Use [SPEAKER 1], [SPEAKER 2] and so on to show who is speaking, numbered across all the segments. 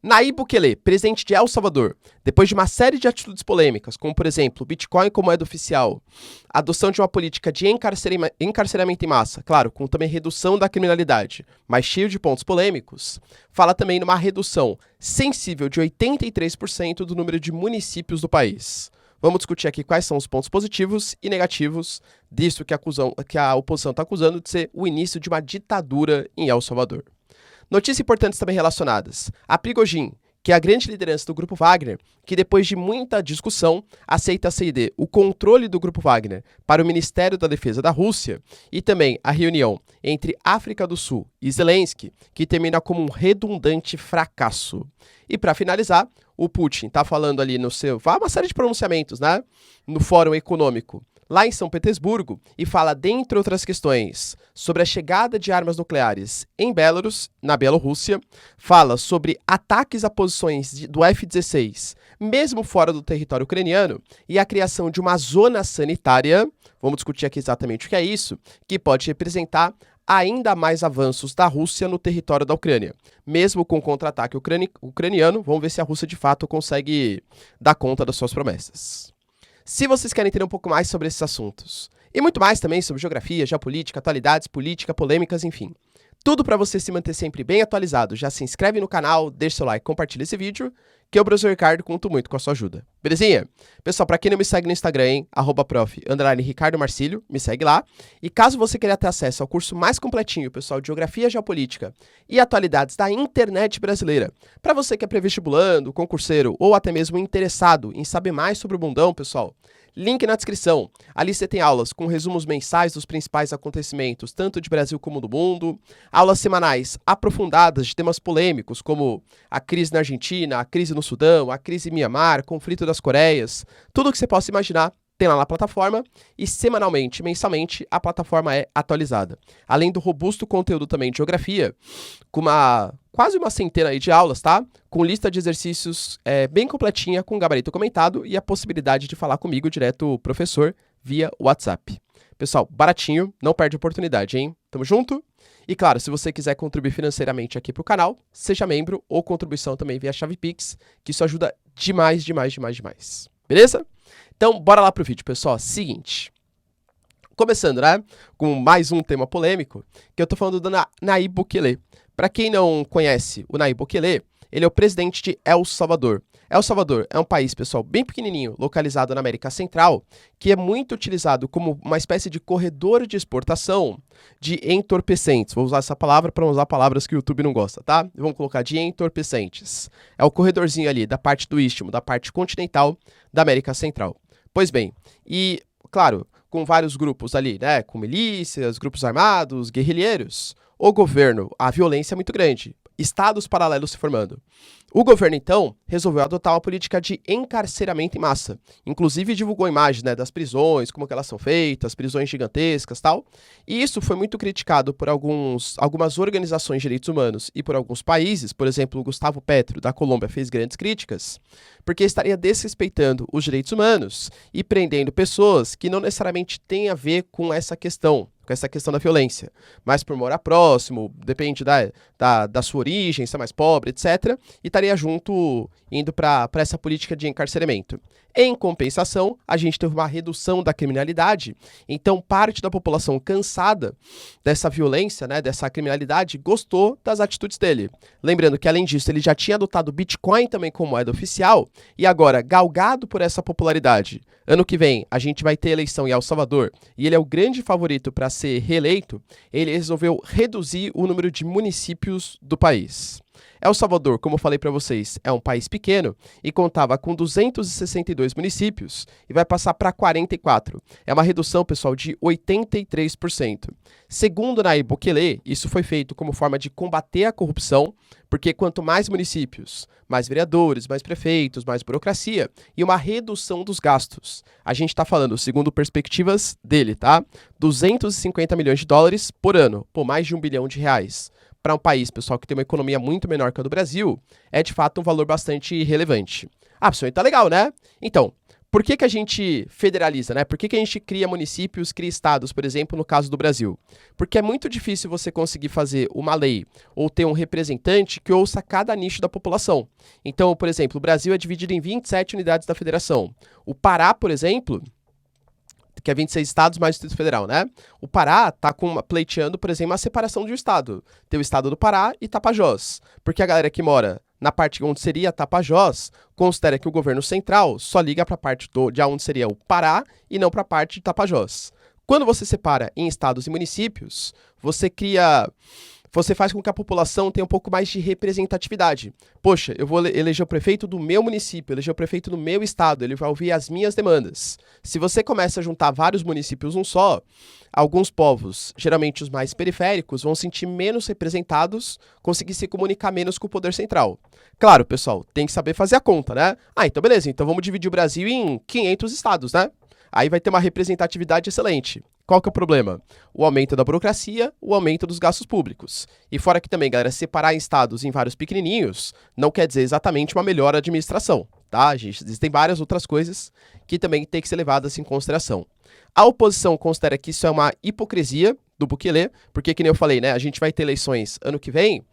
[SPEAKER 1] Nayib Bukele, presidente de El Salvador, depois de uma série de atitudes polêmicas, como por exemplo, Bitcoin como moeda oficial, a adoção de uma política de encarceramento em massa, claro, com também redução da criminalidade, mas cheio de pontos polêmicos, fala também numa redução sensível de 83% do número de municípios do país. Vamos discutir aqui quais são os pontos positivos e negativos disso que a oposição está acusando de ser o início de uma ditadura em El Salvador. Notícias importantes também relacionadas. A Prigozhin, que é a grande liderança do Grupo Wagner, que depois de muita discussão, aceita ceder o controle do Grupo Wagner para o Ministério da Defesa da Rússia, e também a reunião entre África do Sul e Zelensky, que termina como um redundante fracasso. E para finalizar, o Putin está falando ali uma série de pronunciamentos, né, no Fórum Econômico, lá em São Petersburgo, e fala, dentre outras questões, sobre a chegada de armas nucleares em Belarus, na Bielorrússia, fala sobre ataques a posições do F-16, mesmo fora do território ucraniano, e a criação de uma zona sanitária, vamos discutir aqui exatamente o que é isso, que pode representar ainda mais avanços da Rússia no território da Ucrânia. Mesmo com o contra-ataque ucraniano, vamos ver se a Rússia de fato consegue dar conta das suas promessas. Se vocês querem entender um pouco mais sobre esses assuntos, e muito mais também sobre geografia, geopolítica, atualidades, política, polêmicas, enfim, tudo para você se manter sempre bem atualizado, já se inscreve no canal, deixa seu like, compartilha esse vídeo, que eu, professor Ricardo, conto muito com a sua ajuda. Belezinha? Pessoal, para quem não me segue no Instagram, hein, @prof_Ricardo Marcílio, me segue lá. E caso você queira ter acesso ao curso mais completinho, pessoal, de Geografia, Geopolítica e Atualidades da Internet Brasileira, para você que é pré-vestibulando, concurseiro ou até mesmo interessado em saber mais sobre o mundão, pessoal, link na descrição. Ali você tem aulas com resumos mensais dos principais acontecimentos, tanto de Brasil como do mundo, aulas semanais aprofundadas de temas polêmicos, como a crise na Argentina, a crise no Sudão, a crise em Mianmar, conflito das Coreias, tudo o que você possa imaginar tem lá na plataforma, e semanalmente, mensalmente, a plataforma é atualizada. Além do robusto conteúdo também de geografia, com quase uma centena aí de aulas, tá? Com lista de exercícios bem completinha, com gabarito comentado e a possibilidade de falar comigo direto, o professor, via WhatsApp. Pessoal, baratinho, não perde a oportunidade, hein? Tamo junto? E claro, se você quiser contribuir financeiramente aqui pro canal, seja membro ou contribuição também via chave Pix, que isso ajuda demais, demais, demais, demais. Beleza? Então, bora lá pro vídeo, pessoal. Seguinte. Começando, né, com mais um tema polêmico, que eu tô falando do Nayib Bukele. Para quem não conhece o Nayib Bukele, ele é o presidente de El Salvador. El Salvador é um país, pessoal, bem pequenininho, localizado na América Central, que é muito utilizado como uma espécie de corredor de exportação de entorpecentes. Vou usar essa palavra para não usar palavras que o YouTube não gosta, tá? Vamos colocar de entorpecentes. É o corredorzinho ali da parte do istmo, da parte continental da América Central. Pois bem, e, claro, com vários grupos ali, né, com milícias, grupos armados, guerrilheiros, o governo, a violência é muito grande, estados paralelos se formando. O governo, então, resolveu adotar uma política de encarceramento em massa. Inclusive divulgou imagens, né, das prisões, como que elas são feitas, prisões gigantescas e tal. E isso foi muito criticado por algumas organizações de direitos humanos e por alguns países. Por exemplo, o Gustavo Petro, da Colômbia, fez grandes críticas, porque estaria desrespeitando os direitos humanos e prendendo pessoas que não necessariamente têm a ver com essa questão da violência, mas por morar próximo, depende da sua origem, se é mais pobre, etc., e estaria junto, indo para essa política de encarceramento. Em compensação, a gente teve uma redução da criminalidade, então parte da população cansada dessa violência, né, dessa criminalidade, gostou das atitudes dele. Lembrando que, além disso, ele já tinha adotado o Bitcoin também como moeda oficial, e agora, galgado por essa popularidade, ano que vem a gente vai ter eleição em El Salvador, e ele é o grande favorito para ser reeleito, ele resolveu reduzir o número de municípios do país. El Salvador, como eu falei para vocês, é um país pequeno e contava com 262 municípios e vai passar para 44. É uma redução, pessoal, de 83%. Segundo Nayib Bukele, isso foi feito como forma de combater a corrupção, porque quanto mais municípios, mais vereadores, mais prefeitos, mais burocracia e uma redução dos gastos. A gente está falando, segundo perspectivas dele, tá? 250 milhões de dólares por ano, por mais de R$1 bilhão. Para um país, pessoal, que tem uma economia muito menor que a do Brasil, é de fato um valor bastante relevante. Ah, pessoal, tá legal, né? Então, Por que a gente federaliza, né? Por que a gente cria municípios, cria estados, por exemplo, no caso do Brasil? Porque é muito difícil você conseguir fazer uma lei ou ter um representante que ouça cada nicho da população. Então, por exemplo, o Brasil é dividido em 27 unidades da federação. O Pará, por exemplo, que é 26 estados mais o Distrito Federal, né? O Pará tá pleiteando, por exemplo, a separação de um estado. Tem o estado do Pará e Tapajós. Porque a galera que mora na parte onde seria Tapajós considera que o governo central só liga para a parte de onde seria o Pará e não para a parte de Tapajós. Quando você separa em estados e municípios, você faz com que a população tenha um pouco mais de representatividade. Poxa, eu vou eleger o prefeito do meu município, eleger o prefeito do meu estado, ele vai ouvir as minhas demandas. Se você começa a juntar vários municípios num só, alguns povos, geralmente os mais periféricos, vão se sentir menos representados, conseguir se comunicar menos com o poder central. Claro, pessoal, tem que saber fazer a conta, né? Então beleza, então vamos dividir o Brasil em 500 estados, né? Aí vai ter uma representatividade excelente. Qual que é o problema? O aumento da burocracia, o aumento dos gastos públicos. E fora que também, galera, separar em estados em vários pequenininhos não quer dizer exatamente uma melhor administração, tá, gente? Existem várias outras coisas que também tem que ser levadas em consideração. A oposição considera que isso é uma hipocrisia do Bukele, porque, que nem eu falei, né, a gente vai ter eleições ano que vem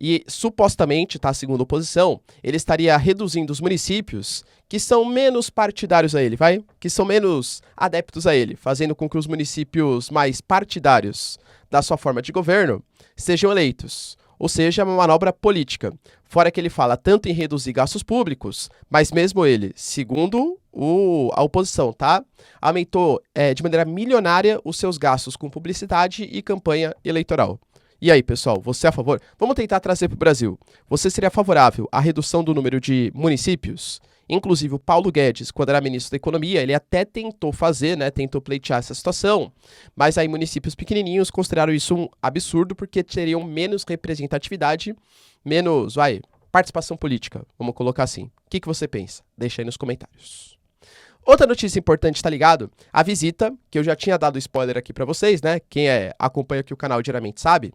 [SPEAKER 1] e, supostamente, tá, segundo a oposição, ele estaria reduzindo os municípios que são menos partidários a ele, que são menos adeptos a ele, fazendo com que os municípios mais partidários da sua forma de governo sejam eleitos. Ou seja, é uma manobra política. Fora que ele fala tanto em reduzir gastos públicos, mas mesmo ele, segundo a oposição, tá, aumentou de maneira milionária os seus gastos com publicidade e campanha eleitoral. E aí, pessoal, você é a favor? Vamos tentar trazer para o Brasil. Você seria favorável à redução do número de municípios? Inclusive, o Paulo Guedes, quando era ministro da Economia, ele até tentou fazer, né, tentou pleitear essa situação, mas aí municípios pequenininhos consideraram isso um absurdo porque teriam menos representatividade, menos, participação política, vamos colocar assim. O que você pensa? Deixa aí nos comentários. Outra notícia importante, tá ligado? A visita, que eu já tinha dado spoiler aqui pra vocês, né? Quem acompanha aqui o canal diariamente sabe,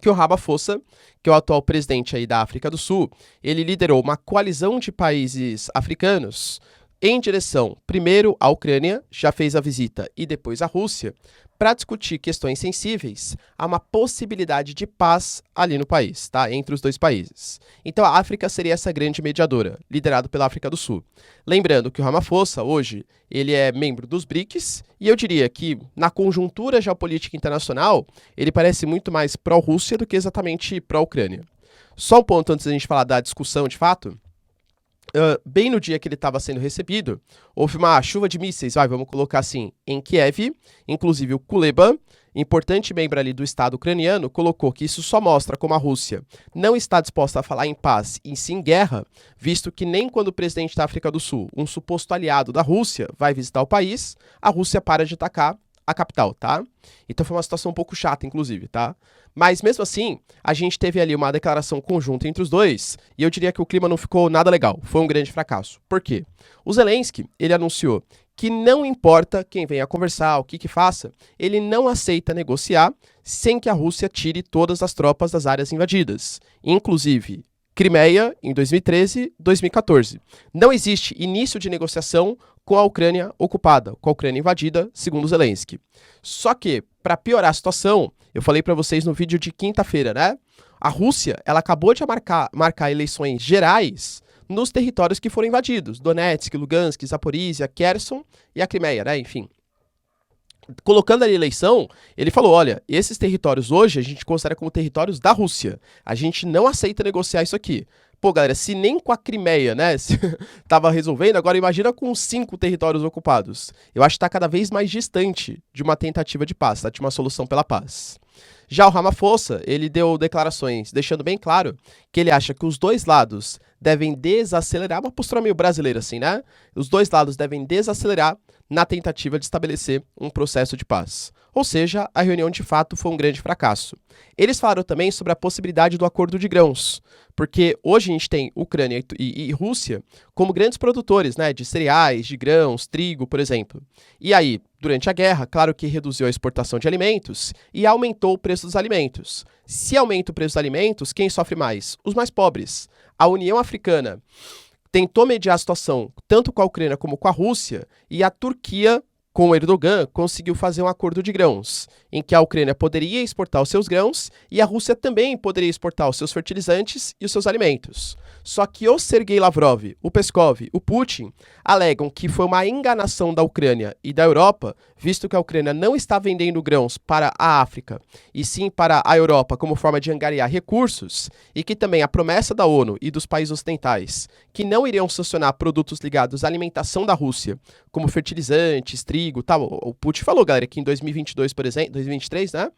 [SPEAKER 1] que o Ramaphosa, que é o atual presidente aí da África do Sul, ele liderou uma coalizão de países africanos em direção, primeiro, à Ucrânia, já fez a visita, e depois à Rússia, para discutir questões sensíveis a uma possibilidade de paz ali no país, tá? Entre os dois países. Então a África seria essa grande mediadora, liderado pela África do Sul. Lembrando que o Ramaphosa, hoje, ele é membro dos BRICS, e eu diria que, na conjuntura geopolítica internacional, ele parece muito mais pró-Rússia do que exatamente pró-Ucrânia. Só um ponto antes da gente falar da discussão de fato. Bem no dia que ele estava sendo recebido, houve uma chuva de mísseis, vamos colocar assim, em Kiev. Inclusive o Kuleba, importante membro ali do Estado ucraniano, colocou que isso só mostra como a Rússia não está disposta a falar em paz e sim em guerra, visto que nem quando o presidente da África do Sul, um suposto aliado da Rússia, vai visitar o país, a Rússia para de atacar a capital, tá? Então foi uma situação um pouco chata, inclusive, tá? Mas mesmo assim, a gente teve ali uma declaração conjunta entre os dois, e eu diria que o clima não ficou nada legal, foi um grande fracasso. Por quê? O Zelensky, ele anunciou que não importa quem venha conversar, o que faça, ele não aceita negociar sem que a Rússia tire todas as tropas das áreas invadidas, inclusive Crimeia em 2013, 2014. Não existe início de negociação com a Ucrânia ocupada, com a Ucrânia invadida, segundo Zelensky. Só que, para piorar a situação, eu falei para vocês no vídeo de quinta-feira, né? A Rússia, ela acabou de marcar eleições gerais nos territórios que foram invadidos, Donetsk, Lugansk, Zaporizhia, Kherson e a Crimeia, né? Enfim. Colocando ali a eleição, ele falou, olha, esses territórios hoje a gente considera como territórios da Rússia. A gente não aceita negociar isso aqui. Pô, galera, se nem com a Crimeia, né, tava resolvendo, agora imagina com 5 territórios ocupados. Eu acho que tá cada vez mais distante de uma tentativa de paz, tá? De uma solução pela paz. Já o Ramaphosa, ele deu declarações deixando bem claro que ele acha que os dois lados devem desacelerar, uma postura meio brasileira assim, né? Os dois lados devem desacelerar na tentativa de estabelecer um processo de paz. Ou seja, a reunião de fato foi um grande fracasso. Eles falaram também sobre a possibilidade do acordo de grãos, porque hoje a gente tem Ucrânia e Rússia como grandes produtores, né, de cereais, de grãos, trigo, por exemplo. E aí, durante a guerra, claro que reduziu a exportação de alimentos e aumentou o preço dos alimentos. Se aumenta o preço dos alimentos, quem sofre mais? Os mais pobres. A União Africana tentou mediar a situação tanto com a Ucrânia como com a Rússia, e a Turquia, com o Erdogan, conseguiu fazer um acordo de grãos, em que a Ucrânia poderia exportar os seus grãos e a Rússia também poderia exportar os seus fertilizantes e os seus alimentos. Só que o Sergei Lavrov, o Peskov, o Putin, alegam que foi uma enganação da Ucrânia e da Europa, visto que a Ucrânia não está vendendo grãos para a África, e sim para a Europa como forma de angariar recursos, e que também a promessa da ONU e dos países ocidentais, que não iriam sancionar produtos ligados à alimentação da Rússia, como fertilizantes, trigo, tal. O Putin falou, galera, que em 2022, por exemplo, 2023, né?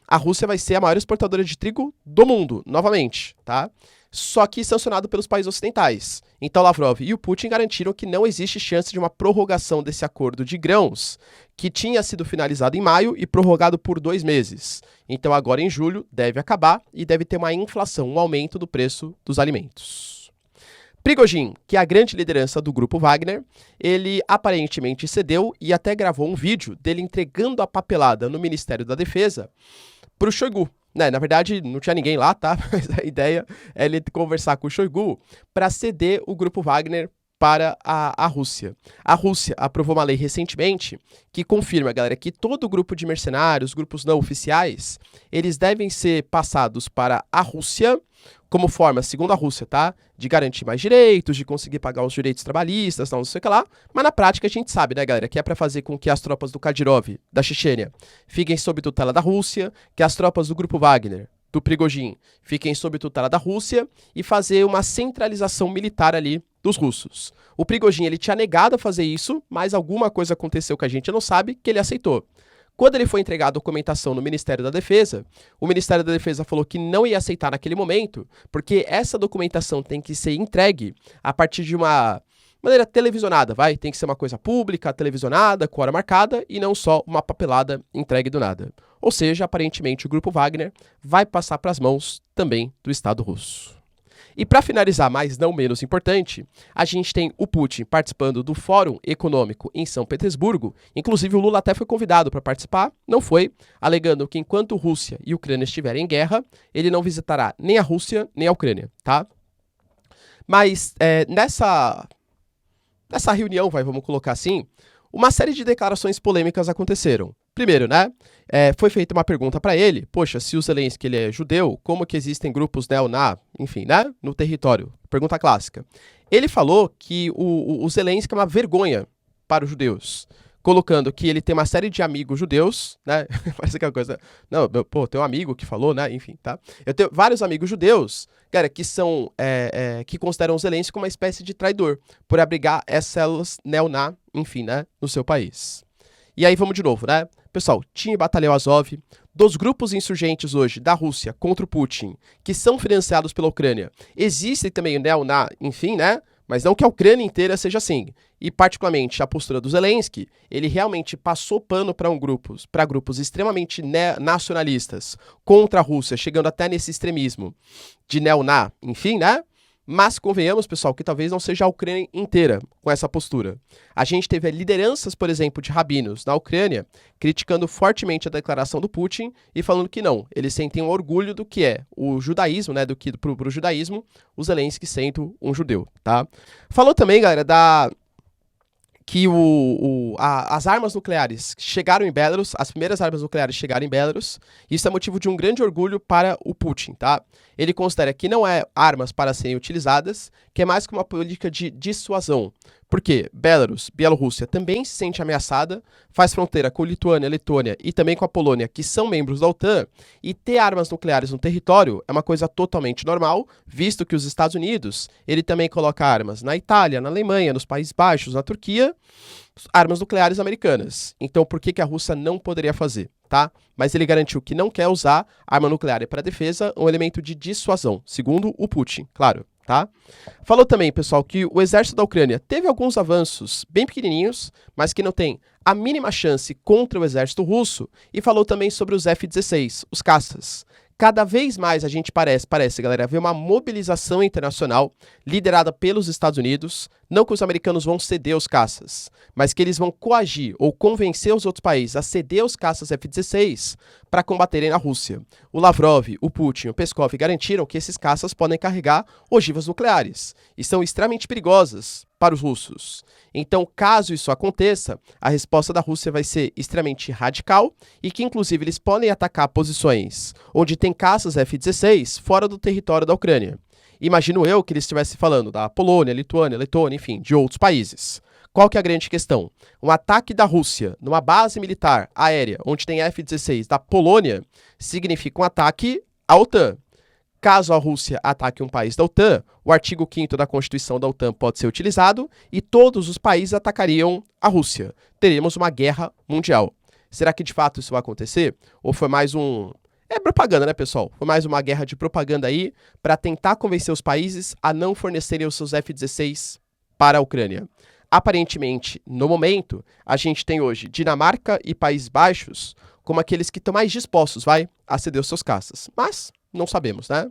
[SPEAKER 1] A Rússia vai ser a maior exportadora de trigo do mundo, novamente, tá? Só que sancionado pelos países ocidentais. Então Lavrov e o Putin garantiram que não existe chance de uma prorrogação desse acordo de grãos, que tinha sido finalizado em maio e prorrogado por 2 meses. Então agora em julho deve acabar e deve ter uma inflação, um aumento do preço dos alimentos. Prigozhin, que é a grande liderança do grupo Wagner, ele aparentemente cedeu e até gravou um vídeo dele entregando a papelada no Ministério da Defesa para o Shoigu. Né, na verdade, não tinha ninguém lá, tá? Mas a ideia é ele conversar com o Shoigu para ceder o grupo Wagner para a Rússia. A Rússia aprovou uma lei recentemente que confirma, galera, que todo grupo de mercenários, grupos não oficiais, eles devem ser passados para a Rússia como forma, segundo a Rússia, tá? De garantir mais direitos, de conseguir pagar os direitos trabalhistas, não sei o que lá. Mas na prática a gente sabe, né, galera, que é para fazer com que as tropas do Kadyrov, da Chechênia, fiquem sob tutela da Rússia, que as tropas do grupo Wagner, do Prigozhin, fiquem sob tutela da Rússia e fazer uma centralização militar ali dos russos. O Prigozhin, ele tinha negado a fazer isso, mas alguma coisa aconteceu que a gente não sabe, que ele aceitou. Quando ele foi entregar a documentação no Ministério da Defesa, o Ministério da Defesa falou que não ia aceitar naquele momento, porque essa documentação tem que ser entregue a partir de uma maneira televisionada, tem que ser uma coisa pública, televisionada, com hora marcada, e não só uma papelada entregue do nada. Ou seja, aparentemente o grupo Wagner vai passar para as mãos também do Estado russo. E para finalizar, mas não menos importante, a gente tem o Putin participando do Fórum Econômico em São Petersburgo. Inclusive o Lula até foi convidado para participar, não foi, alegando que enquanto Rússia e Ucrânia estiverem em guerra, ele não visitará nem a Rússia nem a Ucrânia, tá? Mas nessa reunião, vamos colocar assim, uma série de declarações polêmicas aconteceram. Primeiro, né, foi feita uma pergunta para ele, poxa, se o Zelensky ele é judeu, como que existem grupos enfim, né, no território? Pergunta clássica. Ele falou que o Zelensky é uma vergonha para os judeus, colocando que ele tem uma série de amigos judeus, né, parece aquela coisa, não, tem um amigo que falou, né, enfim, tá? Eu tenho vários amigos judeus, cara, que são, que consideram o Zelensky como uma espécie de traidor, por abrigar essas células neoná, enfim, né, no seu país. E aí vamos de novo, né? Pessoal, tinha Batalhão Azov, dos grupos insurgentes hoje da Rússia contra o Putin, que são financiados pela Ucrânia, existe também o neoná, enfim, né? Mas não que a Ucrânia inteira seja assim. E particularmente a postura do Zelensky, ele realmente passou pano para grupos extremamente nacionalistas contra a Rússia, chegando até nesse extremismo de neoná, enfim, né? Mas convenhamos, pessoal, que talvez não seja a Ucrânia inteira com essa postura. A gente teve lideranças, por exemplo, de rabinos na Ucrânia, criticando fortemente a declaração do Putin e falando que não, eles sentem um orgulho do que é o judaísmo, né, do que pro judaísmo, o Zelensky sendo um judeu, tá? Falou também, galera, que as armas nucleares chegaram em Belarus, as primeiras armas nucleares chegaram em Belarus, e isso é motivo de um grande orgulho para o Putin, tá? Ele considera que não é armas para serem utilizadas, que é mais que uma política de dissuasão. Porque Bielorrússia também se sente ameaçada, faz fronteira com Lituânia, Letônia e também com a Polônia, que são membros da OTAN, e ter armas nucleares no território é uma coisa totalmente normal, visto que os Estados Unidos, ele também coloca armas na Itália, na Alemanha, nos Países Baixos, na Turquia, armas nucleares americanas. Então por que a Rússia não poderia fazer, tá? Mas ele garantiu que não quer usar arma nuclear para defesa, um elemento de dissuasão, segundo o Putin, claro. Tá? Falou também, pessoal, que o exército da Ucrânia teve alguns avanços bem pequenininhos, mas que não tem a mínima chance contra o exército russo, e falou também sobre os F-16, os caças. Cada vez mais a gente parece, galera, haver uma mobilização internacional liderada pelos Estados Unidos, não que os americanos vão ceder os caças, mas que eles vão coagir ou convencer os outros países a ceder os caças F-16 para combaterem na Rússia. O Lavrov, o Putin e o Peskov garantiram que esses caças podem carregar ogivas nucleares e são extremamente perigosas para os russos. Então, caso isso aconteça, a resposta da Rússia vai ser extremamente radical e que, inclusive, eles podem atacar posições onde tem caças F-16 fora do território da Ucrânia. Imagino eu que eles estivessem falando da Polônia, Lituânia, Letônia, enfim, de outros países. Qual que é a grande questão? Um ataque da Rússia numa base militar aérea onde tem F-16 da Polônia significa um ataque à OTAN. Caso a Rússia ataque um país da OTAN, o artigo 5º da Constituição da OTAN pode ser utilizado e todos os países atacariam a Rússia. Teremos uma guerra mundial. Será que de fato isso vai acontecer? Ou foi mais um... É propaganda, né, pessoal? Foi mais uma guerra de propaganda aí para tentar convencer os países a não fornecerem os seus F-16 para a Ucrânia. Aparentemente, no momento, a gente tem hoje Dinamarca e Países Baixos como aqueles que estão mais dispostos, a ceder os seus caças. Mas não sabemos, né?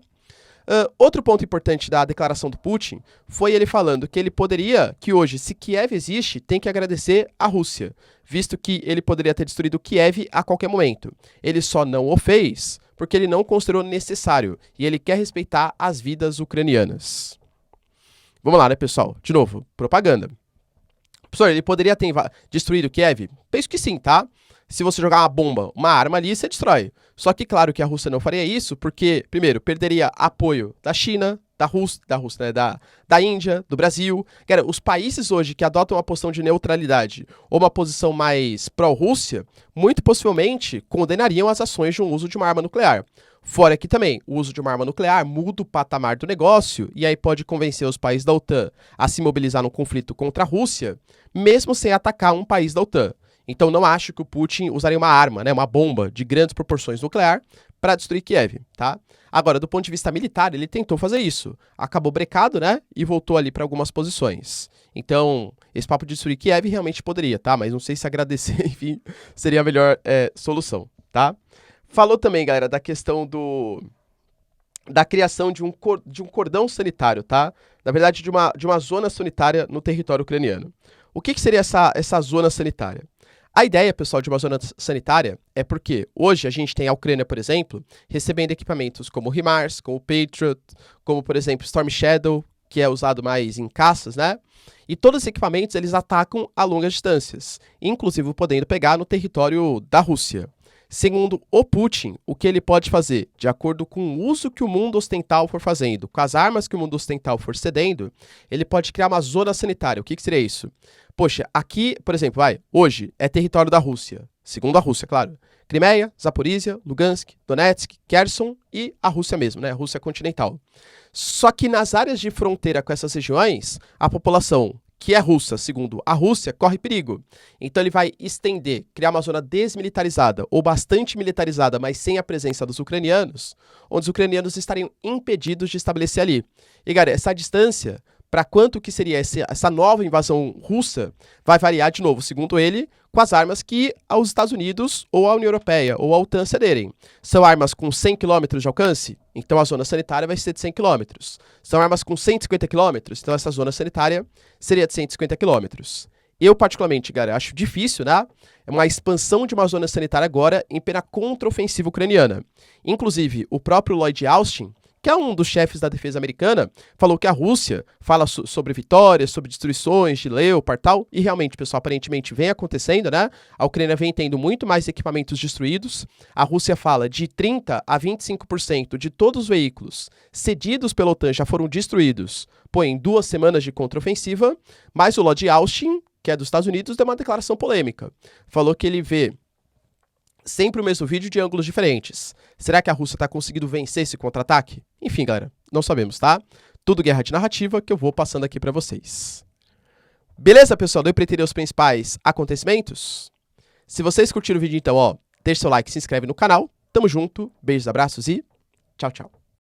[SPEAKER 1] Outro ponto importante da declaração do Putin foi ele falando que ele poderia, que hoje, se Kiev existe, tem que agradecer à Rússia, visto que ele poderia ter destruído Kiev a qualquer momento. Ele só não o fez porque ele não considerou necessário e ele quer respeitar as vidas ucranianas. Vamos lá, né, pessoal? De novo, propaganda. Professor, ele poderia ter destruído Kiev? Penso que sim, tá? Se você jogar uma bomba, uma arma ali, você destrói. Só que, claro, que a Rússia não faria isso, porque, primeiro, perderia apoio da China, da Índia, do Brasil. Cara, os países hoje que adotam uma posição de neutralidade ou uma posição mais pró-Rússia, muito possivelmente condenariam as ações de um uso de uma arma nuclear. Fora que também, o uso de uma arma nuclear muda o patamar do negócio e aí pode convencer os países da OTAN a se mobilizar num conflito contra a Rússia, mesmo sem atacar um país da OTAN. Então não acho que o Putin usaria uma arma, né, uma bomba de grandes proporções nuclear para destruir Kiev, tá? Agora, do ponto de vista militar, ele tentou fazer isso. Acabou brecado, né, e voltou ali para algumas posições. Então, esse papo de destruir Kiev realmente poderia, tá? Mas não sei se agradecer, enfim, seria a melhor solução, tá? Falou também, galera, da questão da criação de um cordão sanitário, tá? Na verdade, de uma zona sanitária no território ucraniano. O que seria essa zona sanitária? A ideia, pessoal, de uma zona sanitária é porque hoje a gente tem a Ucrânia, por exemplo, recebendo equipamentos como o HIMARS, como o Patriot, como, por exemplo, Storm Shadow, que é usado mais em caças, né? E todos esses equipamentos, eles atacam a longas distâncias, inclusive podendo pegar no território da Rússia. Segundo o Putin, o que ele pode fazer, de acordo com o uso que o mundo ocidental for fazendo, com as armas que o mundo ocidental for cedendo, ele pode criar uma zona sanitária. O que seria isso? Poxa, aqui, por exemplo, hoje é território da Rússia, segundo a Rússia, claro. Crimeia, Zaporizhia, Lugansk, Donetsk, Kherson e a Rússia mesmo, né? A Rússia continental. Só que nas áreas de fronteira com essas regiões, a população que é russa, segundo a Rússia, corre perigo. Então ele vai estender, criar uma zona desmilitarizada ou bastante militarizada, mas sem a presença dos ucranianos, onde os ucranianos estariam impedidos de estabelecer ali. E, galera, essa distância, para quanto que seria essa nova invasão russa, vai variar, de novo, segundo ele, com as armas que os Estados Unidos ou a União Europeia ou a OTAN cederem. São armas com 100 km de alcance? Então a zona sanitária vai ser de 100 km. São armas com 150 km? Então essa zona sanitária seria de 150 km. Eu, particularmente, galera, acho difícil, né? É uma expansão de uma zona sanitária agora em plena contraofensiva ucraniana. Inclusive, o próprio Lloyd Austin, que é um dos chefes da defesa americana, falou que a Rússia fala sobre vitórias, sobre destruições de Leopard e tal, e realmente, pessoal, aparentemente vem acontecendo, né? A Ucrânia vem tendo muito mais equipamentos destruídos. A Rússia fala de 30% a 25% de todos os veículos cedidos pela OTAN já foram destruídos, em 2 semanas de contraofensiva, mas o Lloyd Austin, que é dos Estados Unidos, deu uma declaração polêmica. Falou que ele vê sempre o mesmo vídeo de ângulos diferentes. Será que a Rússia está conseguindo vencer esse contra-ataque? Enfim, galera, não sabemos, tá? Tudo guerra de narrativa que eu vou passando aqui para vocês. Beleza, pessoal? Deu para entender os principais acontecimentos? Se vocês curtiram o vídeo, então, deixa seu like, se inscreve no canal. Tamo junto, beijos, abraços e tchau, tchau.